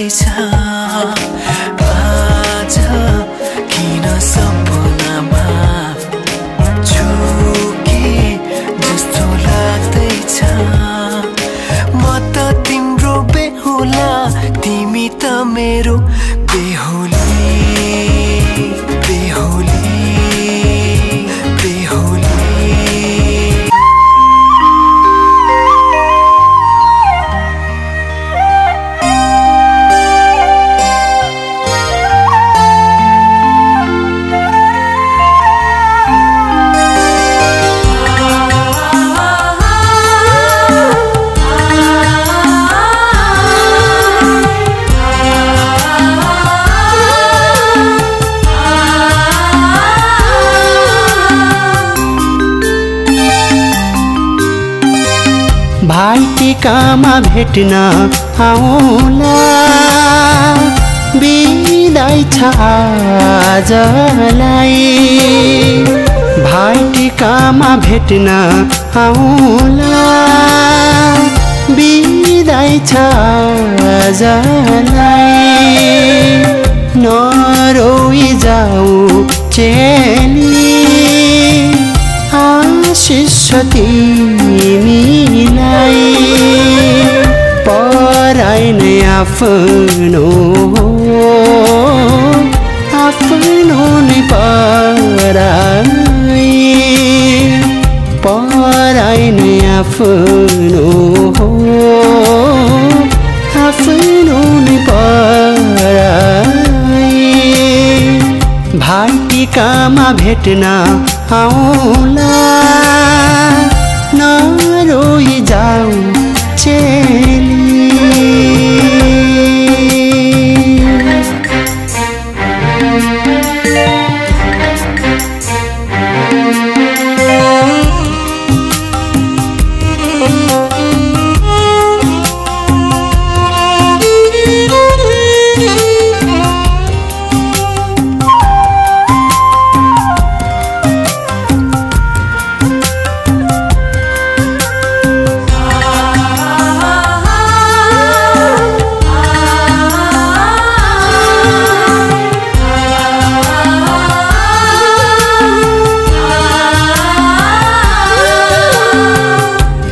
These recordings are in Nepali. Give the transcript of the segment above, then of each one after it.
लाग्दैछ आज किन सपनामा झुके जस्तो लाग्दैछ म त तिम्रो बेहुला तिमी त मेरो बेहुली बेहुली बेहुली भाइटिकामा भेट्न आउला बिदाई छ आजलाई भाइटिकामा भेट्न आउला बिदाई छ आजलाई नरोई जाऊ चेली आशिष तिमीलाई पराई नै आफ्नो आफ्नो नै पराई पराई नै आफ्नो आफ्नो नै पराई भाइटिकामा भेट्न आउला नरोई जाऊ चेली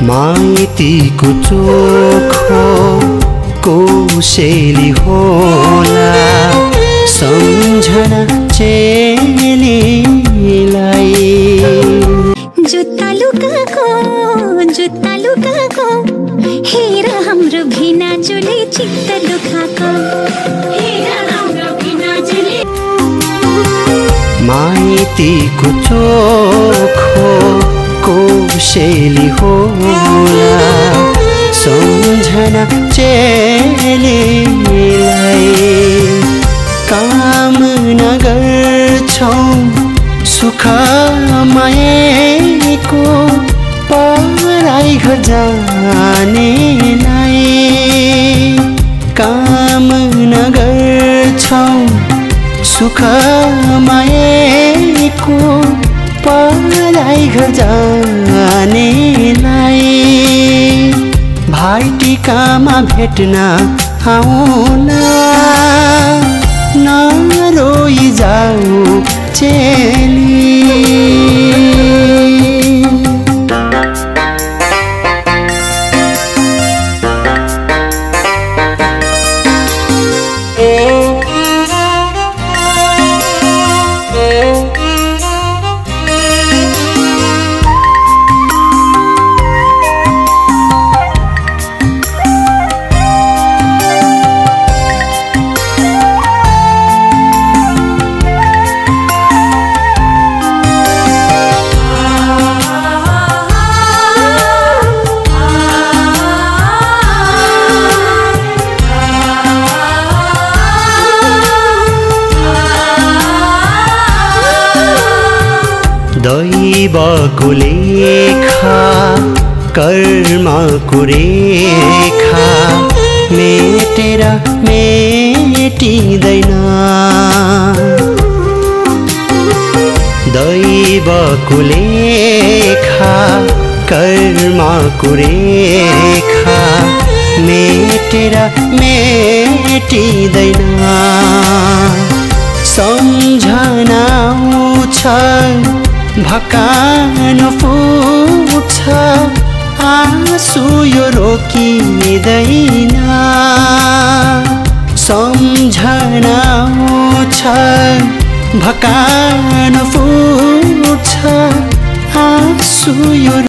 माइतीको चोखो कौशली होला सम्झना चेलीलाई जुत्ता लुकाको हेर हाम्रो भिना चुले चित्त दुखाको हेर हाम्रो भिना चुले माइतीको चोखो कौशली होला सम्झना चेलीलाई कामना गर्छौं सुख मायाको पराई घर जानेलाई कामना गर्छौं सुख मायाको पराई घर जानेलाई भाइटिकामा भेट्न आउला नरोई जाऊ चेली दैवको लेखा कर्मको रेखा मेटेर मेटिँदैन दैवको लेखा कर्मको रेखा मेटेर मेटिँदैन भेटिँदैन सम्झना आउँछ भकान फुट्छ आँसु यो रोकिँदैन सम्झना आउँछ भकान फुट्छ आँसु यो